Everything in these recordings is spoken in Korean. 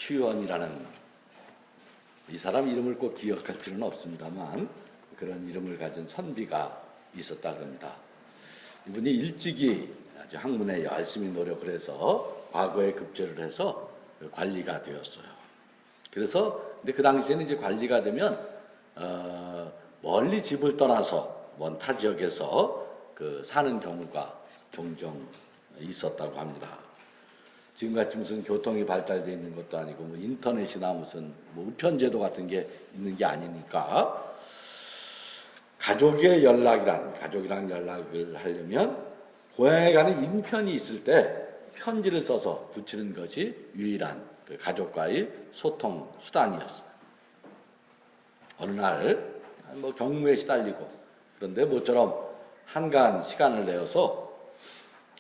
최원이라는, 이 사람 이름을 꼭 기억할 필요는 없습니다만 그런 이름을 가진 선비가 있었다 그럽니다. 이분이 일찍이 아주 학문에 열심히 노력을 해서 과거에 급제를 해서 관리가 되었어요. 그래서 근데 그 당시에는 이제 관리가 되면 멀리 집을 떠나서 먼 타 지역에서 사는 경우가 종종 있었다고 합니다. 지금같이 무슨 교통이 발달되어 있는 것도 아니고 뭐 인터넷이나 무슨 뭐 우편제도 같은 게 있는 게 아니니까 가족이랑 연락을 하려면 고향에 가는 인편이 있을 때 편지를 써서 붙이는 것이 유일한 가족과의 소통 수단이었어요. 어느 날 뭐 경무에 시달리고, 그런데 모처럼 한간 시간을 내어서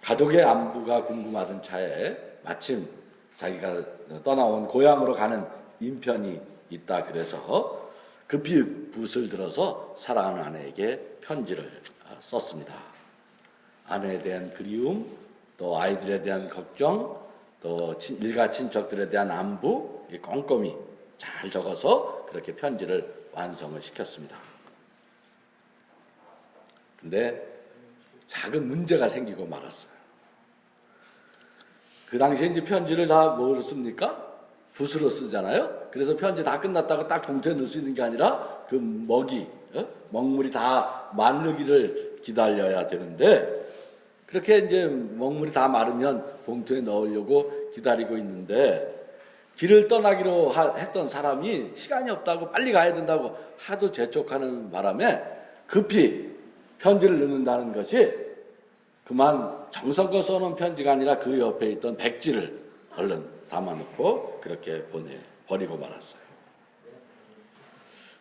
가족의 안부가 궁금하던 차에 마침 자기가 떠나온 고향으로 가는 인편이 있다 그래서 급히 붓을 들어서 사랑하는 아내에게 편지를 썼습니다. 아내에 대한 그리움, 또 아이들에 대한 걱정, 또 일가 친척들에 대한 안부 꼼꼼히 잘 적어서 그렇게 편지를 완성을 시켰습니다. 근데 작은 문제가 생기고 말았어요. 그 당시에 이제 편지를 다 뭐로 씁니까? 붓으로 쓰잖아요. 그래서 편지 다 끝났다고 딱 봉투에 넣을 수 있는 게 아니라 그 먹물이 다 마르기를 기다려야 되는데, 그렇게 이제 먹물이 다 마르면 봉투에 넣으려고 기다리고 있는데, 길을 떠나기로 했던 사람이 시간이 없다고 빨리 가야 된다고 하도 재촉하는 바람에 급히 편지를 넣는다는 것이 그만 정성껏 써놓은 편지가 아니라 그 옆에 있던 백지를 얼른 담아놓고 그렇게 버리고 말았어요.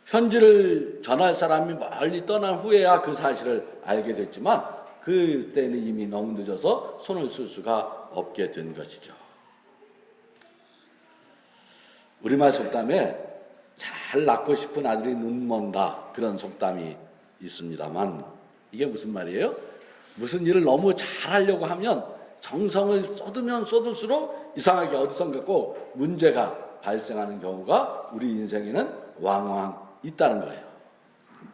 편지를 전할 사람이 멀리 떠난 후에야 그 사실을 알게 됐지만 그때는 이미 너무 늦어서 손을 쓸 수가 없게 된 것이죠. 우리말 속담에 잘 낳고 싶은 아들이 눈먼다, 그런 속담이 있습니다만 이게 무슨 말이에요? 무슨 일을 너무 잘하려고 하면 정성을 쏟으면 쏟을수록 이상하게 어디선가 문제가 발생하는 경우가 우리 인생에는 왕왕 있다는 거예요.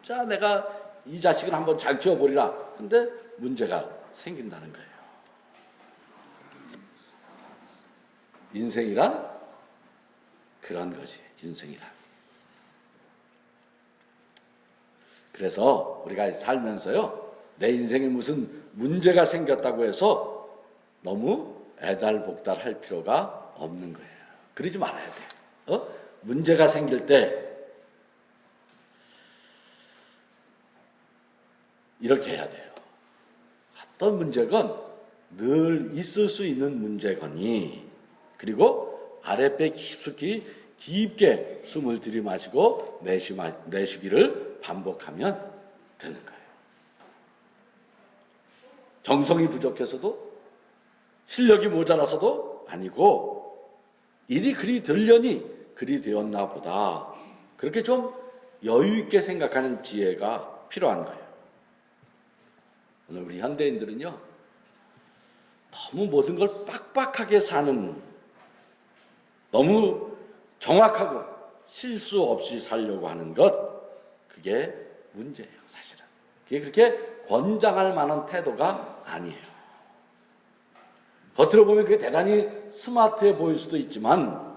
자, 내가 이 자식을 한번 잘 키워보리라. 근데 문제가 생긴다는 거예요. 인생이란 그런 것이 인생이란. 그래서 우리가 살면서요, 내 인생에 무슨 문제가 생겼다고 해서 너무 애달복달할 필요가 없는 거예요. 그러지 말아야 돼. 문제가 생길 때 이렇게 해야 돼요. 어떤 문제건 늘 있을 수 있는 문제거니, 그리고 아랫배 깊게 숨을 들이마시고 내쉬기를 반복하면 되는 거예요. 정성이 부족해서도, 실력이 모자라서도 아니고, 일이 그리 되려니 그리 되었나 보다, 그렇게 좀 여유 있게 생각하는 지혜가 필요한 거예요. 오늘 우리 현대인들은요, 너무 모든 걸 빡빡하게 사는, 너무 정확하고 실수 없이 살려고 하는 것, 그게 문제예요, 사실은. 그게 그렇게 권장할 만한 태도가 아니에요. 겉으로 보면 그게 대단히 스마트해 보일 수도 있지만,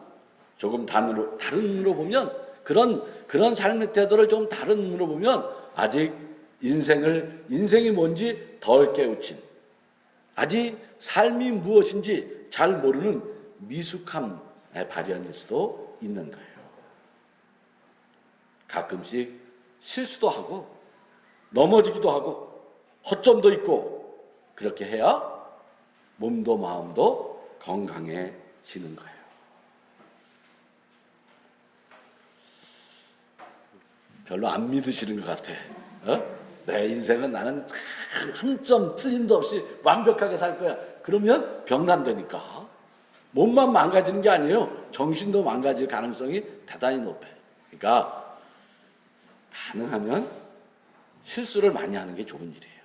조금 다른 눈으로 보면, 그런 삶의 태도를 좀 다른 눈으로 보면 아직 인생이 뭔지 덜 깨우친, 아직 삶이 무엇인지 잘 모르는 미숙함의 발현일 수도 있는 거예요. 가끔씩 실수도 하고 넘어지기도 하고 허점도 있고, 그렇게 해야 몸도 마음도 건강해지는 거예요. 별로 안 믿으시는 것 같아. 내 인생은 나는 한 점 틀림도 없이 완벽하게 살 거야. 그러면 병난다니까. 몸만 망가지는 게 아니에요. 정신도 망가질 가능성이 대단히 높아요. 그러니까 가능하면 실수를 많이 하는 게 좋은 일이에요.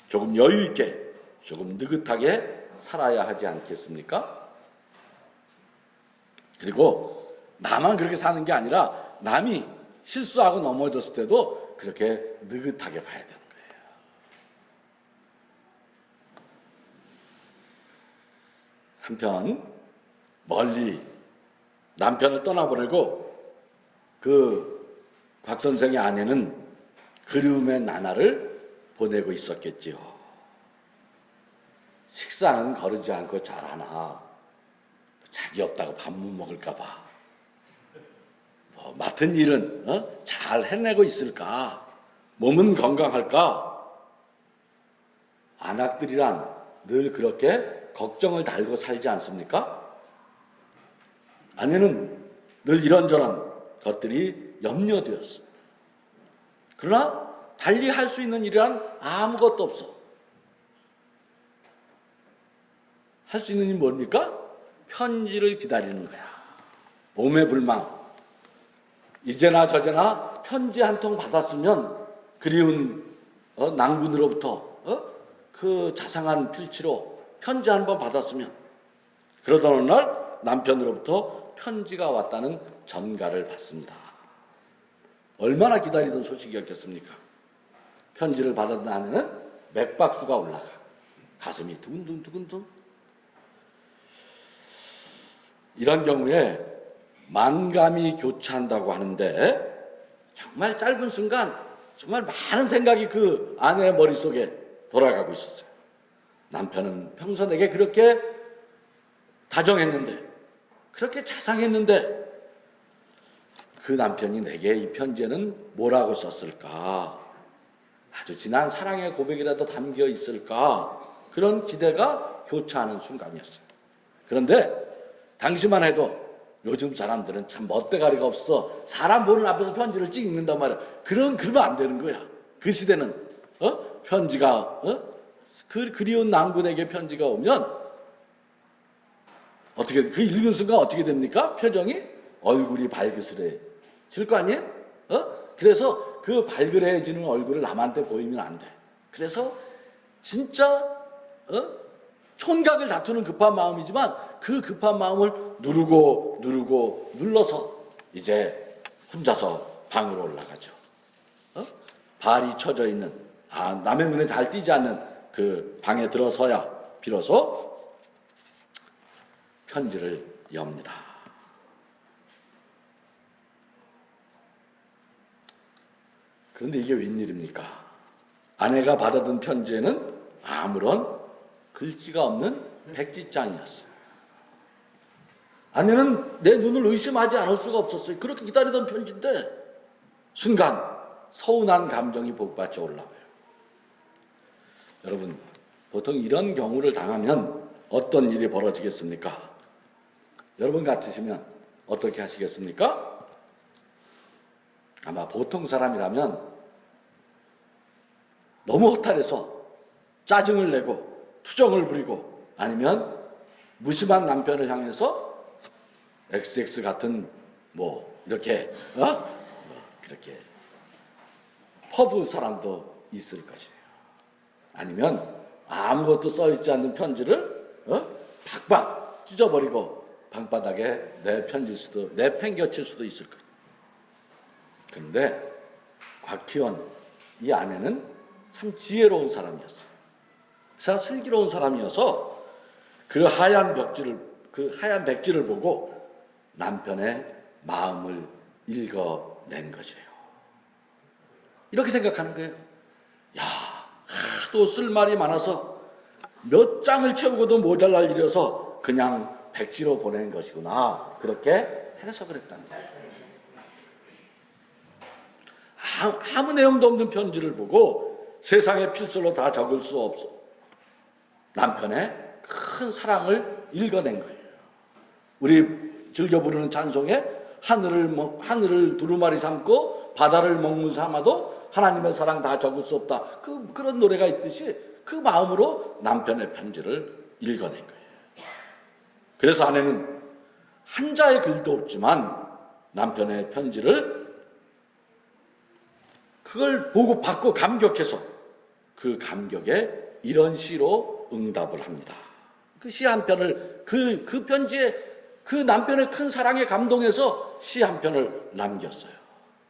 조금 여유 있게, 조금 느긋하게 살아야 하지 않겠습니까? 그리고 나만 그렇게 사는 게 아니라 남이 실수하고 넘어졌을 때도 그렇게 느긋하게 봐야 되는 거예요. 한편 멀리 남편을 떠나보내고 박 선생의 아내는 그리움의 나날을 보내고 있었겠지요. 식사는 거르지 않고 잘하나 자기 없다고 밥 못 먹을까 봐 맡은 일은 잘 해내고 있을까? 몸은 건강할까? 아낙들이란 늘 그렇게 걱정을 달고 살지 않습니까? 아내는 늘 이런저런 것들이 염려되었어. 그러나 달리 할 수 있는 일이란 아무것도 없어. 할 수 있는 일이 뭡니까? 편지를 기다리는 거야. 몸의 불망. 이제나 저제나 편지 한 통 받았으면 그리운 낭군으로부터 그 자상한 필치로 편지 한 번 받았으면, 그러던 어느 날 남편으로부터 편지가 왔다는 전가를 받습니다. 얼마나 기다리던 소식이었겠습니까? 편지를 받은 아내는 맥박수가 올라가 가슴이 두근두근두근두근. 이런 경우에 만감이 교차한다고 하는데, 정말 짧은 순간 정말 많은 생각이 그 아내의 머릿속에 돌아가고 있었어요. 남편은 평소 내게 그렇게 다정했는데, 그렇게 자상했는데, 그 남편이 내게 이 편지에는 뭐라고 썼을까? 아주 진한 사랑의 고백이라도 담겨 있을까? 그런 기대가 교차하는 순간이었어요. 그런데 당시만 해도 요즘 사람들은 참 멋대가리가 없어. 사람 보는 앞에서 편지를 찍는단 말이야. 그러면 안 되는 거야. 그 시대는 편지가 그리운 낭군에게 편지가 오면 어떻게, 그 읽은 순간 어떻게 됩니까? 표정이 얼굴이 발그스레질 거 아니에요? 그래서 그 발그레해지는 얼굴을 남한테 보이면 안 돼. 그래서 진짜 촌각을 다투는 급한 마음이지만 그 급한 마음을 누르고 눌러서 이제 혼자서 방으로 올라가죠. 발이 쳐져 있는, 남의 눈에 잘 띄지 않는 그 방에 들어서야 비로소 편지를 엽니다. 그런데 이게 웬일입니까? 아내가 받아든 편지에는 아무런 글씨가 없는 백지장이었어요. 아내는 내 눈을 의심하지 않을 수가 없었어요. 그렇게 기다리던 편지인데 순간 서운한 감정이 복받쳐 올라와요. 여러분, 보통 이런 경우를 당하면 어떤 일이 벌어지겠습니까? 여러분 같으시면 어떻게 하시겠습니까? 아마 보통 사람이라면 너무 허탈해서 짜증을 내고 투정을 부리고, 아니면 무심한 남편을 향해서 XX 같은 이렇게 그렇게 퍼부은 사람도 있을 것이에요. 아니면 아무것도 써있지 않는 편지를 박박 찢어버리고 방바닥에 내팽겨칠 수도 있을 거예요. 그런데 곽희원 이 아내는 참 지혜로운 사람이었어요. 그 사람 슬기로운 사람이어서 그 하얀 백지를 보고 남편의 마음을 읽어낸 것이에요. 이렇게 생각하는 거예요. 야, 하도 쓸 말이 많아서 몇 장을 채우고도 모자랄 일이어서 그냥 백지로 보낸 것이구나. 그렇게 해서 그랬다는 거예요. 아무 내용도 없는 편지를 보고 세상의 필설로 다 적을 수 없어 남편의 큰 사랑을 읽어낸 거예요. 우리 즐겨 부르는 찬송에 하늘을 두루마리 삼고 바다를 먹물 삼아도 하나님의 사랑 다 적을 수 없다. 그런 노래가 있듯이 그 마음으로 남편의 편지를 읽어낸 거예요. 그래서 아내는 한자의 글도 없지만 남편의 편지를 그걸 보고 받고 감격해서 그 감격에 이런 시로 응답을 합니다. 그 시 한 편을 그 편지에 그 남편의 큰 사랑에 감동해서 시 한 편을 남겼어요.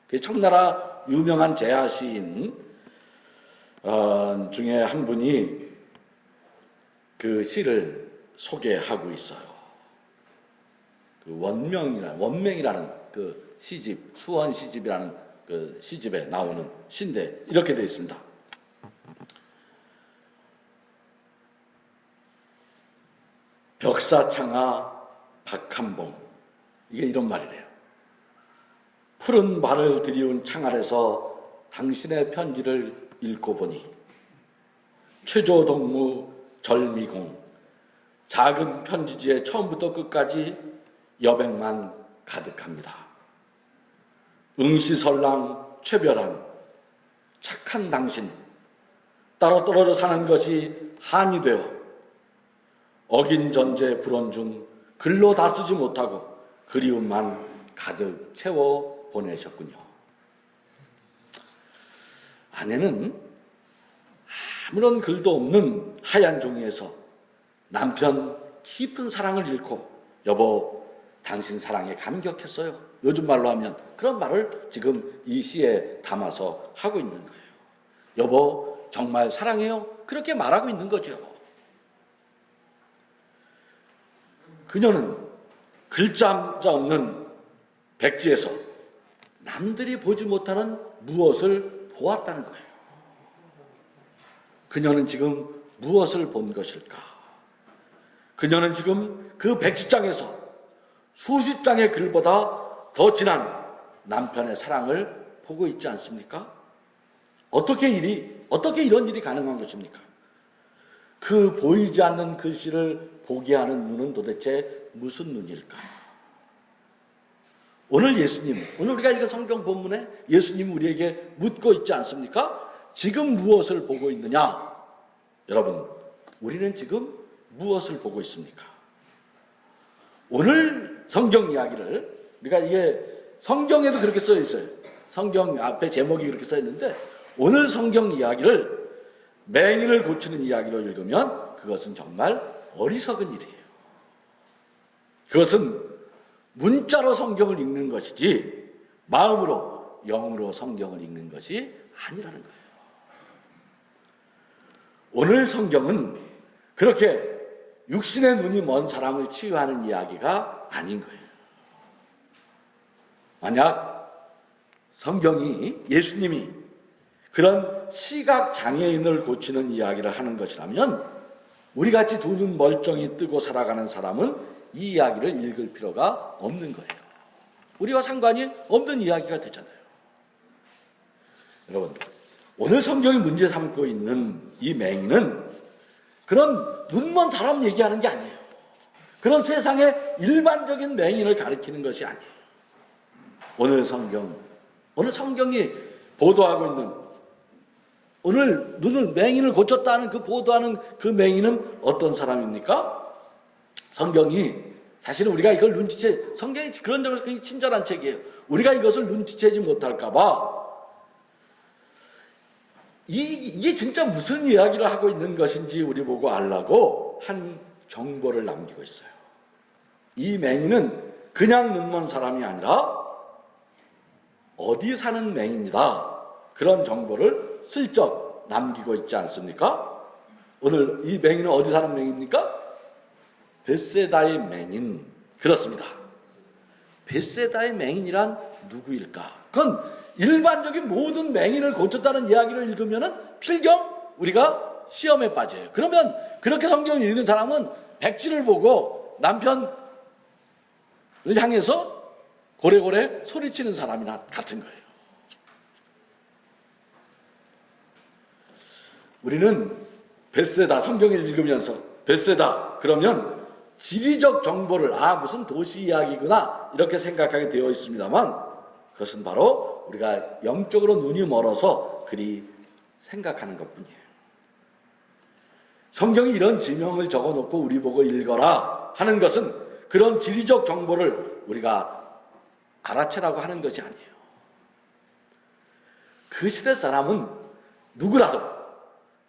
그 청나라 유명한 재야 시인 중에 한 분이 그 시를 소개하고 있어요. 그 원명이라는 그 시집, 수원 시집이라는 그 시집에 나오는 시인데 이렇게 되어 있습니다. 벽사창하 박한봉, 이게 이런 말이래요. 푸른 발을 들이운 창 아래서 당신의 편지를 읽고 보니 최조동무 절미공, 작은 편지지에 처음부터 끝까지 여백만 가득합니다. 응시설랑 최별한 착한 당신, 따로 떨어져 사는 것이 한이 되어 어긴 전제 불원 중 글로 다 쓰지 못하고 그리움만 가득 채워 보내셨군요. 아내는 아무런 글도 없는 하얀 종이에서 남편 깊은 사랑을 읽고 여보 당신 사랑에 감격했어요. 요즘 말로 하면 그런 말을 지금 이 시에 담아서 하고 있는 거예요. 여보 정말 사랑해요. 그렇게 말하고 있는 거죠. 그녀는 글자 없는 백지에서 남들이 보지 못하는 무엇을 보았다는 거예요. 그녀는 지금 무엇을 본 것일까? 그녀는 지금 그 백지장에서 수십 장의 글보다 더 진한 남편의 사랑을 보고 있지 않습니까? 어떻게 이런 일이 가능한 것입니까? 그 보이지 않는 글씨를 보게 하는 눈은 도대체 무슨 눈일까요? 오늘 우리가 읽은 성경 본문에 예수님 우리에게 묻고 있지 않습니까? 지금 무엇을 보고 있느냐? 여러분, 우리는 지금 무엇을 보고 있습니까? 오늘 성경 이야기를 우리가 이게 성경에도 그렇게 써 있어요. 성경 앞에 제목이 그렇게 써 있는데 오늘 성경 이야기를 맹인을 고치는 이야기로 읽으면 그것은 정말 어리석은 일이에요. 그것은 문자로 성경을 읽는 것이지 마음으로 영으로 성경을 읽는 것이 아니라는 거예요. 오늘 성경은 그렇게 육신의 눈이 먼 사람을 치유하는 이야기가 아닌 거예요. 만약 성경이 예수님이 그런 시각 장애인을 고치는 이야기를 하는 것이라면 우리같이 두 눈 멀쩡히 뜨고 살아가는 사람은 이 이야기를 읽을 필요가 없는 거예요. 우리와 상관이 없는 이야기가 되잖아요. 여러분, 오늘 성경이 문제 삼고 있는 이 맹인은 그런 눈먼 사람 얘기하는 게 아니에요. 그런 세상의 일반적인 맹인을 가리키는 것이 아니에요. 오늘 성경이 보도하고 있는 오늘 눈을 맹인을 고쳤다는 그 보도하는 그 맹인은 어떤 사람입니까? 성경이 사실은 우리가 이걸 성경이 그런 점에서 굉장히 친절한 책이에요. 우리가 이것을 눈치채지 못할까봐 이게 진짜 무슨 이야기를 하고 있는 것인지 우리 보고 알라고 한 정보를 남기고 있어요. 이 맹인은 그냥 눈먼 사람이 아니라 어디 사는 맹인이다. 그런 정보를 슬쩍 남기고 있지 않습니까? 오늘 이 맹인은 어디 사는 맹인입니까? 벳세다의 맹인. 그렇습니다. 벳세다의 맹인이란 누구일까? 그건 일반적인 모든 맹인을 고쳤다는 이야기를 읽으면은 필경 우리가 시험에 빠져요. 그러면 그렇게 성경을 읽는 사람은 백지를 보고 남편을 향해서 고래고래 소리치는 사람이나 같은 거예요. 우리는 벳세다 성경을 읽으면서 벳세다 그러면 지리적 정보를 무슨 도시 이야기구나 이렇게 생각하게 되어 있습니다만 그것은 바로 우리가 영적으로 눈이 멀어서 그리 생각하는 것뿐이에요. 성경이 이런 지명을 적어놓고 우리 보고 읽어라 하는 것은 그런 지리적 정보를 우리가 알아채라고 하는 것이 아니에요. 그 시대 사람은 누구라도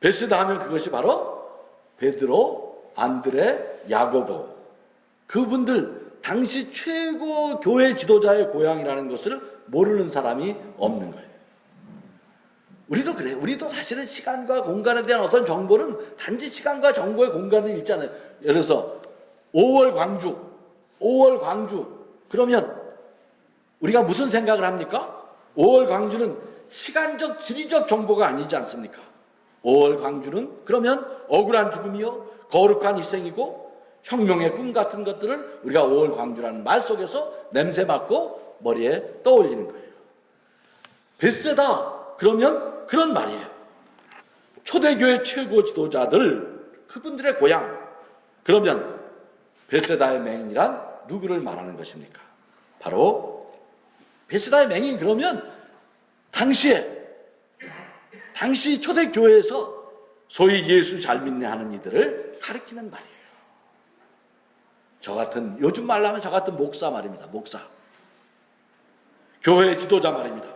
벳세다 하면 그것이 바로 베드로, 안드레, 야고보 그분들 당시 최고 교회 지도자의 고향이라는 것을 모르는 사람이 없는 거예요. 우리도 그래요. 우리도 사실은 시간과 공간에 대한 어떤 정보는 단지 시간과 정보의 공간에 있잖아요. 예를 들어서 5월 광주 그러면 우리가 무슨 생각을 합니까? 5월 광주는 시간적, 지리적 정보가 아니지 않습니까? 5월 광주는 그러면 억울한 죽음이요, 거룩한 희생이고 혁명의 꿈 같은 것들을 우리가 5월 광주라는 말 속에서 냄새 맡고 머리에 떠올리는 거예요. 벳세다 그러면 그런 말이에요. 초대교회 최고 지도자들, 그분들의 고향. 그러면 벳세다의 맹인이란 누구를 말하는 것입니까? 바로 벳세다의 맹인 그러면 당시 초대교회에서 소위 예수 잘 믿네 하는 이들을 가리키는 말이에요. 저 같은, 요즘 말로 하면 저 같은 목사 말입니다. 목사. 교회 지도자 말입니다.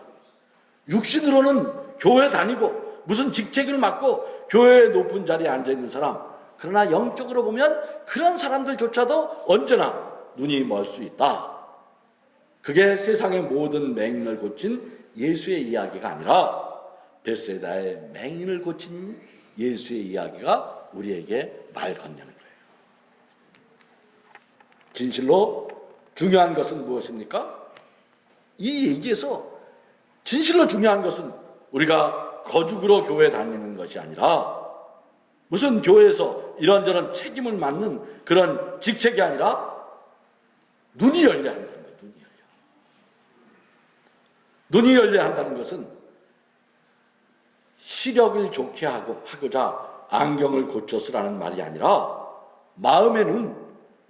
육신으로는 교회 다니고 무슨 직책을 맡고 교회의 높은 자리에 앉아있는 사람, 그러나 영적으로 보면 그런 사람들조차도 언제나 눈이 멀 수 있다. 그게 세상의 모든 맹인을 고친 예수의 이야기가 아니라 벳세다의 맹인을 고친 예수의 이야기가 우리에게 말 건네는 거예요. 진실로 중요한 것은 무엇입니까? 이 얘기에서 진실로 중요한 것은 우리가 거죽으로 교회 다니는 것이 아니라 무슨 교회에서 이런저런 책임을 맡는 그런 직책이 아니라 눈이 열려야 한다는 거예요. 눈이 열려야 한다는 것은 시력을 좋게 하고자 안경을 고쳐 쓰라는 말이 아니라 마음의 눈,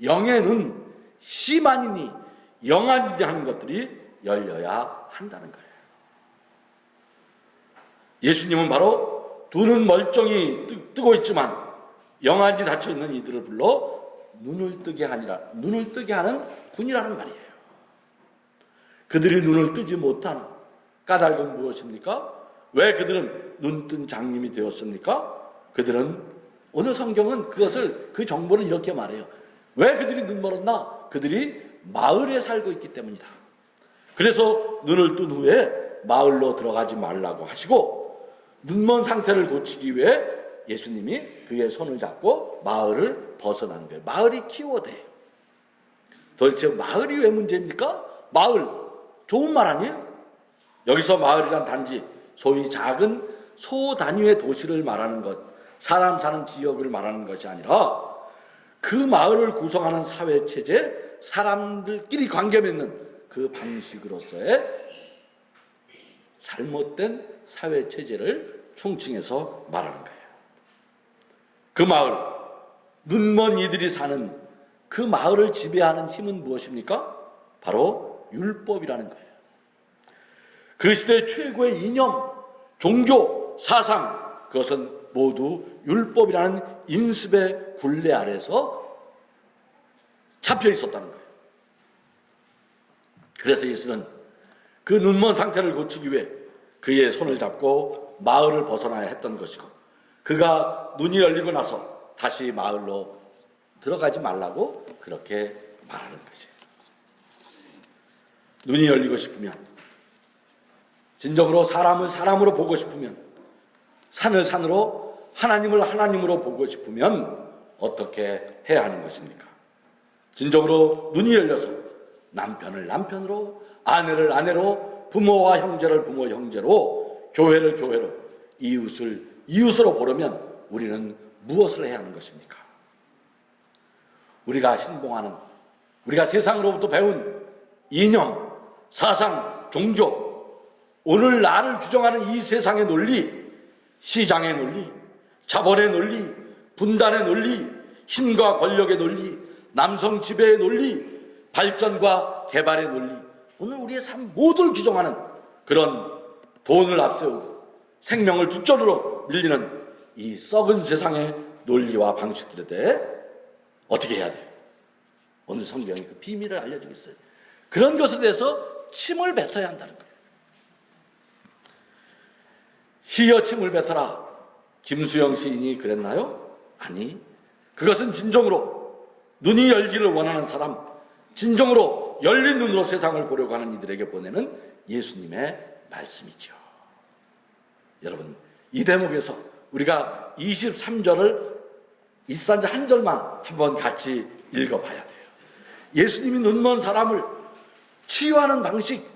영의 눈, 심한이니 영안이니 하는 것들이 열려야 한다는 거예요. 예수님은 바로 두 눈 멀쩡히 뜨고 있지만 영안이 닫혀있는 이들을 불러 눈을 뜨게 하는 군이라는 말이에요. 그들이 눈을 뜨지 못하는 까닭은 무엇입니까? 왜 그들은 눈뜬 장님이 되었습니까? 그들은 오늘 성경은 그 정보를 이렇게 말해요. 왜 그들이 눈 멀었나? 그들이 마을에 살고 있기 때문이다. 그래서 눈을 뜬 후에 마을로 들어가지 말라고 하시고 눈먼 상태를 고치기 위해 예수님이 그의 손을 잡고 마을을 벗어난 거예요. 마을이 키워드예요. 도대체 마을이 왜 문제입니까? 마을, 좋은 말 아니에요? 여기서 마을이란 단지 소위 작은 소단위의 도시를 말하는 것, 사람 사는 지역을 말하는 것이 아니라 그 마을을 구성하는 사회체제, 사람들끼리 관계 맺는 그 방식으로서의 잘못된 사회체제를 총칭해서 말하는 거예요. 그 마을, 눈먼 이들이 사는 그 마을을 지배하는 힘은 무엇입니까? 바로 율법이라는 거예요. 그 시대 최고의 이념, 종교, 사상, 그것은 모두 율법이라는 인습의 굴레 아래서 잡혀 있었다는 거예요. 그래서 예수는 그 눈먼 상태를 고치기 위해 그의 손을 잡고 마을을 벗어나야 했던 것이고, 그가 눈이 열리고 나서 다시 마을로 들어가지 말라고 그렇게 말하는 거지. 눈이 열리고 싶으면, 진정으로 사람을 사람으로 보고 싶으면, 산을 산으로, 하나님을 하나님으로 보고 싶으면 어떻게 해야 하는 것입니까? 진정으로 눈이 열려서 남편을 남편으로, 아내를 아내로, 부모와 형제를 부모 형제로, 교회를 교회로, 이웃을 이웃으로 보려면 우리는 무엇을 해야 하는 것입니까? 우리가 신봉하는, 우리가 세상으로부터 배운 이념, 사상, 종교, 오늘 나를 규정하는 이 세상의 논리, 시장의 논리, 자본의 논리, 분단의 논리, 힘과 권력의 논리, 남성 지배의 논리, 발전과 개발의 논리, 오늘 우리의 삶 모두를 규정하는 그런 돈을 앞세우고 생명을 뒷전으로 밀리는 이 썩은 세상의 논리와 방식들에 대해 어떻게 해야 돼요? 오늘 성경이 그 비밀을 알려주겠어요. 그런 것에 대해서 침을 뱉어야 한다는 거예요. 희여 침을 뱉어라. 김수영 시인이 그랬나요? 아니, 그것은 진정으로 눈이 열기를 원하는 사람, 진정으로 열린 눈으로 세상을 보려고 하는 이들에게 보내는 예수님의 말씀이죠. 여러분, 이 대목에서 우리가 23절을 이산자 한 절만 한번 같이 읽어봐야 돼요. 예수님이 눈먼 사람을 치유하는 방식,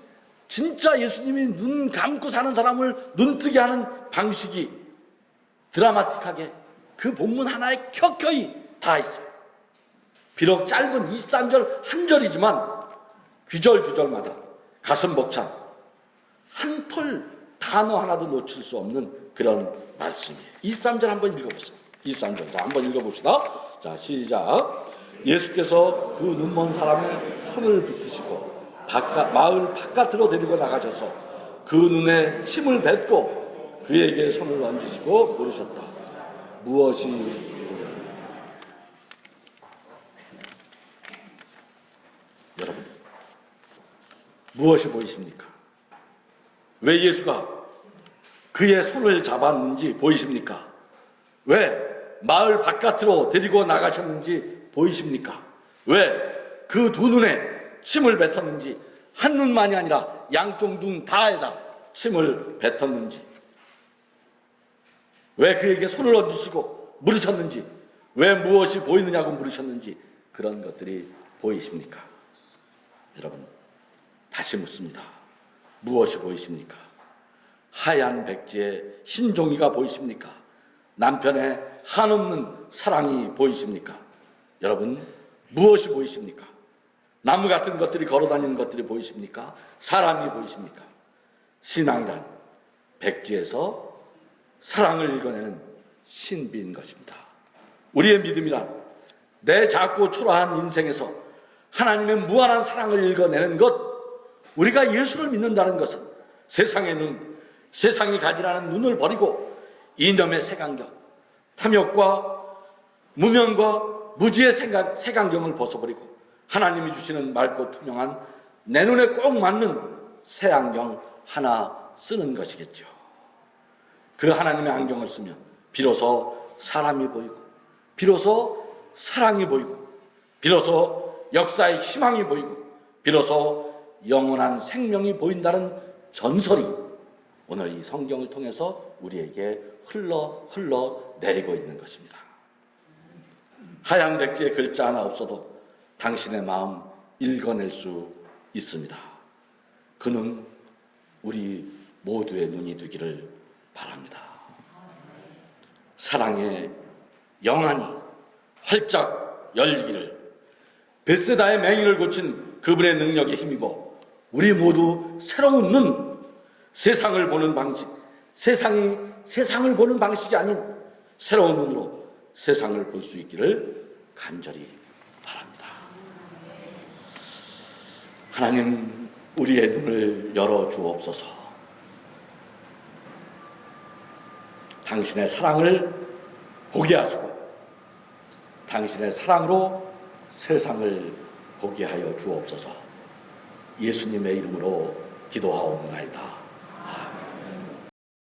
진짜 예수님이 눈 감고 사는 사람을 눈뜨게 하는 방식이 드라마틱하게 그 본문 하나에 켜켜이 다 있어요. 비록 짧은 23절 한 절이지만 귀절주절마다 가슴 벅찬 한 톨 단어 하나도 놓칠 수 없는 그런 말씀이에요. 23절 한번 읽어보세요. 23절. 자, 한번 읽어봅시다. 자, 시작. 예수께서 그 눈먼 사람의 손을 붙드시고 마을 바깥으로 데리고 나가셔서 그 눈에 침을 뱉고 그에게 손을 얹으시고 물으셨다. 무엇이 여러분, 무엇이 보이십니까? 왜 예수가 그의 손을 잡았는지 보이십니까? 왜 마을 바깥으로 데리고 나가셨는지 보이십니까? 왜 그 두 눈에 침을 뱉었는지, 한 눈만이 아니라 양쪽 눈 다에다 침을 뱉었는지, 왜 그에게 손을 얹으시고 물으셨는지, 왜 무엇이 보이느냐고 물으셨는지, 그런 것들이 보이십니까? 여러분, 다시 묻습니다. 무엇이 보이십니까? 하얀 백지에 흰 종이가 보이십니까? 남편의 한없는 사랑이 보이십니까? 여러분, 무엇이 보이십니까? 나무 같은 것들이 걸어다니는 것들이 보이십니까? 사람이 보이십니까? 신앙이란 백지에서 사랑을 읽어내는 신비인 것입니다. 우리의 믿음이란 내 작고 초라한 인생에서 하나님의 무한한 사랑을 읽어내는 것, 우리가 예수를 믿는다는 것은 세상의 눈, 세상이 가지라는 눈을 버리고 이념의 색안경, 탐욕과 무명과 무지의 색안경을 벗어버리고 하나님이 주시는 맑고 투명한 내 눈에 꼭 맞는 새 안경 하나 쓰는 것이겠죠. 그 하나님의 안경을 쓰면 비로소 사람이 보이고, 비로소 사랑이 보이고, 비로소 역사의 희망이 보이고, 비로소 영원한 생명이 보인다는 전설이 오늘 이 성경을 통해서 우리에게 흘러 내리고 있는 것입니다. 하얀 백지에 글자 하나 없어도 당신의 마음 읽어낼 수 있습니다. 그는 우리 모두의 눈이 되기를 바랍니다. 사랑의 영안이 활짝 열리기를, 벳세다의 맹인을 고친 그분의 능력에 힘입어 우리 모두 새로운 눈, 세상을 보는 방식, 세상을 보는 방식이 아닌 새로운 눈으로 세상을 볼 수 있기를 간절히 바랍니다. 하나님, 우리의 눈을 열어 주옵소서. 당신의 사랑을 보게 하시고 당신의 사랑으로 세상을 보게 하여 주옵소서. 예수님의 이름으로 기도하옵나이다.